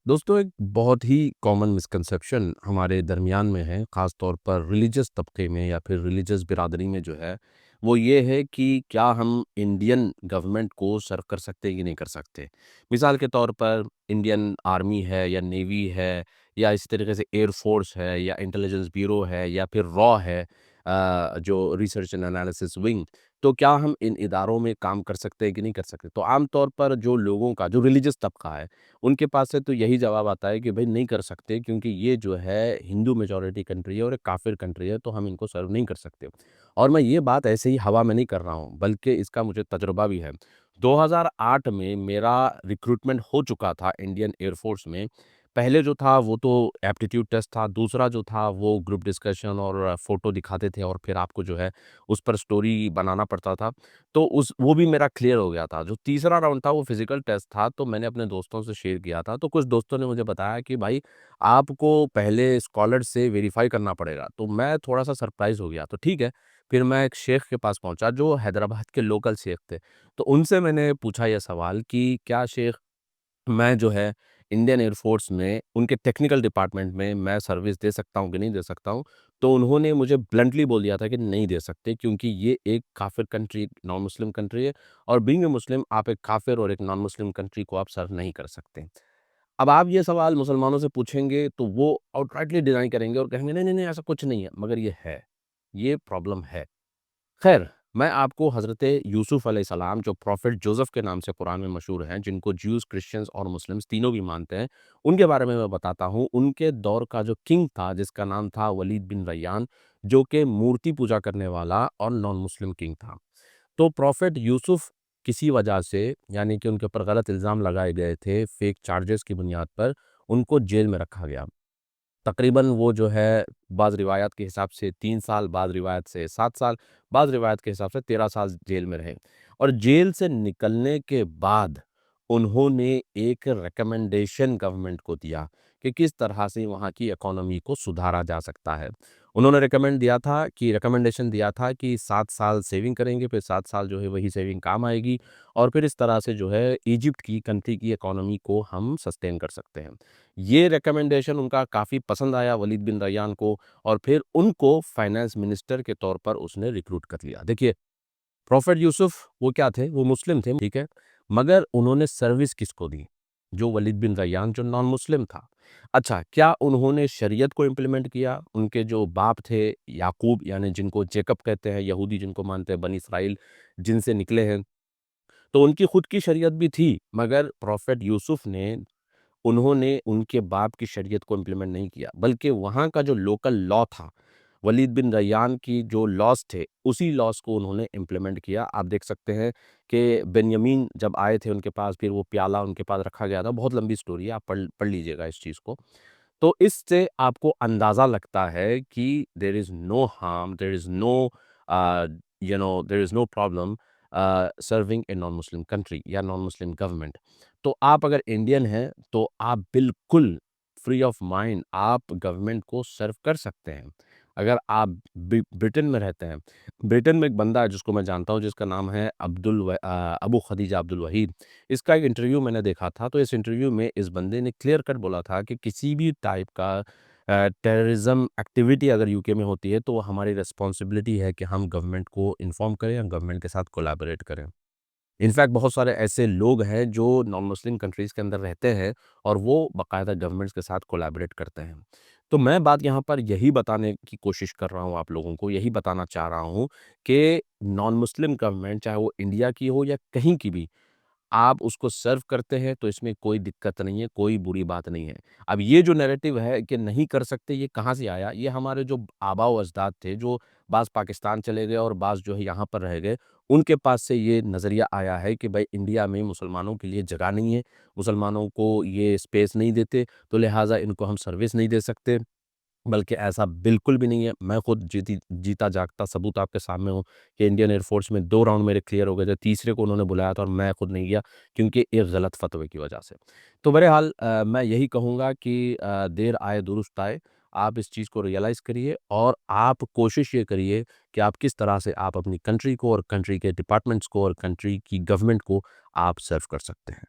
दोस्तों, एक बहुत ही कॉमन मिसकंसेप्शन हमारे दरमियान में है, ख़ास तौर पर रिलीजियस तबके में या फिर रिलीजियस बिरादरी में जो है, वो ये है कि क्या हम इंडियन गवर्नमेंट को सर्व कर सकते हैं कि नहीं कर सकते। मिसाल के तौर पर इंडियन आर्मी है या नेवी है या इसी तरीके से एयर फोर्स है या इंटेलिजेंस ब्यूरो है या फिर रॉ है, जो रिसर्च एंड एनालिसिस विंग। तो क्या हम इन इदारों में काम कर सकते हैं कि नहीं कर सकते? तो आम तौर पर जो लोगों का जो रिलीजियस तबका है, उनके पास से तो यही जवाब आता है कि भई नहीं कर सकते, क्योंकि ये जो है हिंदू मेजॉरिटी कंट्री है और एक काफ़िर कंट्री है, तो हम इनको सर्व नहीं कर सकते। और मैं ये बात ऐसे ही हवा में नहीं कर रहा हूँ, बल्कि इसका मुझे तजुर्बा भी है। 2008 में मेरा रिक्रूटमेंट हो चुका था इंडियन एयर फ़ोर्स में। पहले जो था वो तो एप्टीट्यूड टेस्ट था, दूसरा जो था वो ग्रुप डिस्कशन और फ़ोटो दिखाते थे और फिर आपको जो है उस पर स्टोरी बनाना पड़ता था। तो उस वो भी मेरा क्लियर हो गया था। जो तीसरा राउंड था वो फिज़िकल टेस्ट था, तो मैंने अपने दोस्तों से शेयर किया था। तो कुछ दोस्तों ने मुझे बताया कि भाई आपको पहले स्कॉलर से वेरीफ़ाई करना पड़ेगा। तो मैं थोड़ा-सा सरप्राइज़ हो गया। तो ठीक है, फिर मैं एक शेख के पास पहुँचा जो हैदराबाद के लोकल शेख थे। तो उनसे मैंने पूछा ये सवाल कि क्या शेख, मैं जो है इंडियन एयर फ़ोर्स में उनके टेक्निकल डिपार्टमेंट में मैं सर्विस दे सकता हूँ कि नहीं दे सकता हूँ? तो उन्होंने मुझे ब्लंटली बोल दिया था कि नहीं दे सकते, क्योंकि ये एक काफ़िर कंट्री, नॉन मुस्लिम कंट्री है और बीइंग अ मुस्लिम आप एक काफ़िर और एक नॉन मुस्लिम कंट्री को आप सर्व नहीं कर सकते। अब आप ये सवाल मुसलमानों से पूछेंगे तो वो आउटराइटली डिनाई करेंगे और कहेंगे नहीं, नहीं, नहीं ऐसा कुछ नहीं है, मगर ये है। ये प्रॉब्लम है। ख़ैर, मैं आपको हज़रत यूसुफ़ अलैहिस्सलाम जो प्रॉफ़ेट जोसेफ़ के नाम से कुरान में मशहूर हैं, जिनको ज्यूज़, क्रिश्चियंस और मुस्लिम्स तीनों भी मानते हैं, उनके बारे में मैं बताता हूँ। उनके दौर का जो किंग था, जिसका नाम था वलीद बिन रय्यान, जो कि मूर्ति पूजा करने वाला और नॉन मुस्लिम किंग था। तो प्रॉफ़ेट यूसुफ़ किसी वजह से, यानी कि उनके ऊपर गलत इल्ज़ाम लगाए गए थे, फ़ेक चार्जेस की बुनियाद पर, उनको जेल में रखा गया। तकरीबन वो जो है बाज़ रिवायात के हिसाब से 3 साल, बाज़ रिवायत से 7 साल, बाज़ रिवायत के हिसाब से 13 साल जेल में रहे और जेल से निकलने के बाद उन्होंने एक रिकमेंडेशन गवर्नमेंट को दिया कि किस तरह से वहाँ की इकोनॉमी को सुधारा जा सकता है। उन्होंने रिकमेंडेशन दिया था कि 7 साल सेविंग करेंगे, फिर 7 साल जो है वही सेविंग काम आएगी और फिर इस तरह से जो है इजिप्ट की कंट्री की इकोनॉमी को हम सस्टेन कर सकते हैं। ये रिकमेंडेशन उनका काफ़ी पसंद आया वलीद बिन रय्यान को और फिर उनको फाइनेंस मिनिस्टर के तौर पर उसने रिक्रूट कर लिया। देखिए, प्रॉफ़ेट यूसुफ़ वो क्या थे? वो मुस्लिम थे, ठीक है? मगर उन्होंने सर्विस किसको दी? जो वलीद बिन रय्यान जो नॉन मुस्लिम था। अच्छा, क्या उन्होंने शरीयत को इम्प्लीमेंट किया? उनके जो बाप थे याकूब, यानी जिनको जेकब कहते हैं, यहूदी जिनको मानते हैं, बनी इसराइल जिनसे निकले हैं, तो उनकी खुद की शरीयत भी थी, मगर प्रॉफ़ेट यूसुफ़ ने उन्होंने उनके बाप की शरीयत को इम्प्लीमेंट नहीं किया, बल्कि वहाँ का जो लोकल लॉ था, वलीद बिन रय्यान की जो लॉज़ थे, उसी लॉज़ को उन्होंने इम्प्लीमेंट किया। आप देख सकते हैं कि बेन्यामीन जब आए थे उनके पास, फिर वो प्याला उनके पास रखा गया था। बहुत लंबी स्टोरी है, आप पढ़ पढ़ लीजिएगा इस चीज़ को। तो इससे आपको अंदाज़ा लगता है कि there is no harm, there is no uh, there is no problem serving a non Muslim country या नॉन मुस्लिम गवर्नमेंट। तो आप अगर इंडियन हैं, तो आप बिल्कुल फ्री ऑफ माइंड आप गवर्नमेंट को सर्व कर सकते हैं। अगर आप ब्रिटेन में रहते हैं, ब्रिटेन में एक बंदा है जिसको मैं जानता हूँ, जिसका नाम है अबू खदीजा अब्दुल वहीद। इसका एक इंटरव्यू मैंने देखा था, तो इस इंटरव्यू में इस बंदे ने क्लियर कट बोला था कि किसी भी टाइप का टेररिज़्म एक्टिविटी अगर यूके में होती है, तो वो हमारी रिस्पॉन्सिबिलिटी है कि हम गवर्नमेंट को इन्फॉर्म करें या गवर्नमेंट के साथ कोलैबोरेट करें। इनफैक्ट बहुत सारे ऐसे लोग हैं जो नॉन मुस्लिम कंट्रीज़ के अंदर रहते हैं और वो बाकायदा गवर्नमेंट्स के साथ कोलैबोरेट करते हैं। तो मैं बात यहाँ पर यही बताने की कोशिश कर रहा हूँ आप लोगों को, यही बताना चाह रहा हूँ कि नॉन मुस्लिम गवर्नमेंट चाहे वो इंडिया की हो या कहीं की भी, आप उसको सर्व करते हैं तो इसमें कोई दिक्कत नहीं है, कोई बुरी बात नहीं है। अब ये जो नैरेटिव है कि नहीं कर सकते, ये कहाँ से आया? ये हमारे जो आबा-ओ-अजदाद थे, जो बाज़ पाकिस्तान चले गए और बाज़ जो है यहाँ पर रह गए, उनके पास से ये नज़रिया आया है कि भाई इंडिया में मुसलमानों के लिए जगह नहीं है, मुसलमानों को ये स्पेस नहीं देते, तो लिहाज़ा इनको हम सर्विस नहीं दे सकते। बल्कि ऐसा बिल्कुल भी नहीं है। मैं खुद जीता जागता सबूत आपके सामने हूँ कि इंडियन एयर फ़ोर्स में 2 राउंड मेरे क्लियर हो गए थे। तीसरे को उन्होंने बुलाया था और मैं खुद नहीं गया, क्योंकि एक गलत फ़तवे की वजह से। तो बहरहाल मैं यही कहूँगा कि देर आए दुरुस्त आए। आप इस चीज़ को रियलाइज़ करिए और आप कोशिश ये करिए कि आप किस तरह से आप अपनी कंट्री को और कंट्री के डिपार्टमेंट्स को और कंट्री की गवर्नमेंट को आप सर्व कर सकते हैं।